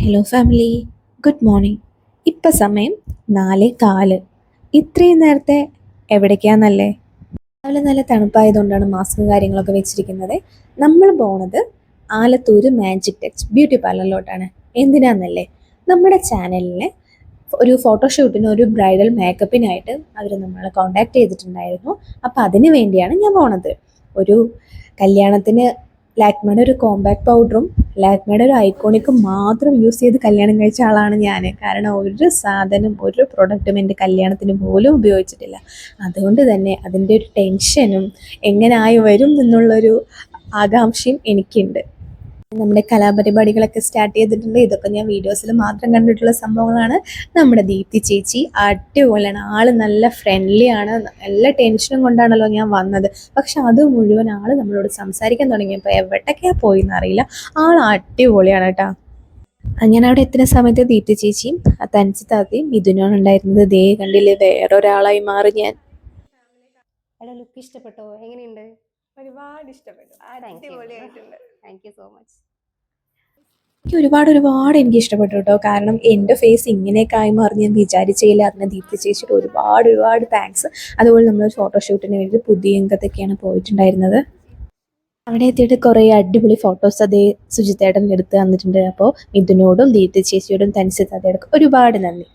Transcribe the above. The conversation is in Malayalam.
Hello family, good morning. ഇപ്പം സമയം 4:15. ഇത്രയും നേരത്തെ എവിടേക്കാന്നല്ലേ? രാവിലെ നല്ല തണുപ്പായതുകൊണ്ടാണ് മാസ്കും കാര്യങ്ങളൊക്കെ വെച്ചിരിക്കുന്നത്. നമ്മൾ പോണത് ആലത്തൂർ മാജിക് ടച്ച് ബ്യൂട്ടി പാർലറിലോട്ടാണ്. എന്തിനാന്നല്ലേ, നമ്മുടെ ചാനലിലെ ഒരു ഫോട്ടോഷൂട്ടിന് ഒരു ബ്രൈഡൽ മേക്കപ്പിനായിട്ട് അവർ നമ്മളെ കോണ്ടാക്ട് ചെയ്തിട്ടുണ്ടായിരുന്നു. അപ്പോൾ അതിന് വേണ്ടിയാണ് ഞാൻ പോണത്. ഒരു കല്യാണത്തിന് ലാക്മയുടെ ഒരു കോമ്പാക്ട് പൗഡറും ലാക്മയുടെ ഒരു ഐക്കോണിക്കും മാത്രം യൂസ് ചെയ്ത് കല്യാണം കഴിച്ച ആളാണ് ഞാൻ. കാരണം ഒരു സാധനം, ഒരു പ്രൊഡക്റ്റും എൻ്റെ കല്യാണത്തിന് പോലും ഉപയോഗിച്ചിട്ടില്ല. അതുകൊണ്ട് തന്നെ അതിൻ്റെ ഒരു ടെൻഷനും എങ്ങനായി വരും എന്നുള്ളൊരു ആകാംക്ഷയും എനിക്കുണ്ട്. നമ്മുടെ കലാപരിപാടികളൊക്കെ സ്റ്റാർട്ട് ചെയ്തിട്ടുണ്ട്. ഇതൊക്കെ ഞാൻ വീഡിയോസിൽ മാത്രം കണ്ടിട്ടുള്ള സംഭവങ്ങളാണ്. നമ്മുടെ ദീപ്തി ചേച്ചി അടിപൊളിയാണ്, ആള് നല്ല ഫ്രണ്ട്ലി ആണ്. നല്ല ടെൻഷനും കൊണ്ടാണല്ലോ ഞാൻ വന്നത്. പക്ഷെ അത് മുഴുവൻ ആള് നമ്മളോട് സംസാരിക്കാൻ തുടങ്ങിയപ്പോൾ എവിടേക്കാ പോയി എന്നറിയില്ല. ആൾ അടിപൊളിയാണ് കേട്ടോ. അങ്ങനെ അവിടെ എത്തുന്ന സമയത്ത് ദീപ്തി ചേച്ചിയും തൻസി താത്തയും മിഥുനാണ് ഉണ്ടായിരുന്നത്. ദേ കണ്ടില്ലേ, വേറൊരാളായി മാറി ഞാൻ. എടാ ലുക്ക് ഇഷ്ടപ്പെട്ടോ? എങ്ങനെയുണ്ട്? ഒരുപാട് ഇഷ്ടപ്പെട്ടു. അടിപൊളിയായിട്ടുണ്ട്. Thank you so much. എനിക്ക് ഒരുപാട് എനിക്ക് ഇഷ്ടപ്പെട്ടു കേട്ടോ. കാരണം എൻ്റെ ഫേസ് ഇങ്ങനെയൊക്കെ ആയി മാറി ഞാൻ വിചാരിച്ചില്ല. അതിന് ദീപ്തി ചേച്ചിയുടെ ഒരുപാട് താങ്ക്സ്. അതുപോലെ നമ്മൾ ഫോട്ടോഷൂട്ടിന് വേണ്ടി പുതിയ അംഗത്തൊക്കെയാണ് പോയിട്ടുണ്ടായിരുന്നത്. അവിടെ എത്തിയിട്ട് കുറേ അടിപൊളി ഫോട്ടോസ് അതേ സുജിത്തേട്ടൻ എടുത്ത് തന്നിട്ടുണ്ട്. അപ്പോൾ മിഥുനോടും ദീപ്തി ചേച്ചിയോടും തനിച്ച് ഒരുപാട് നന്ദി.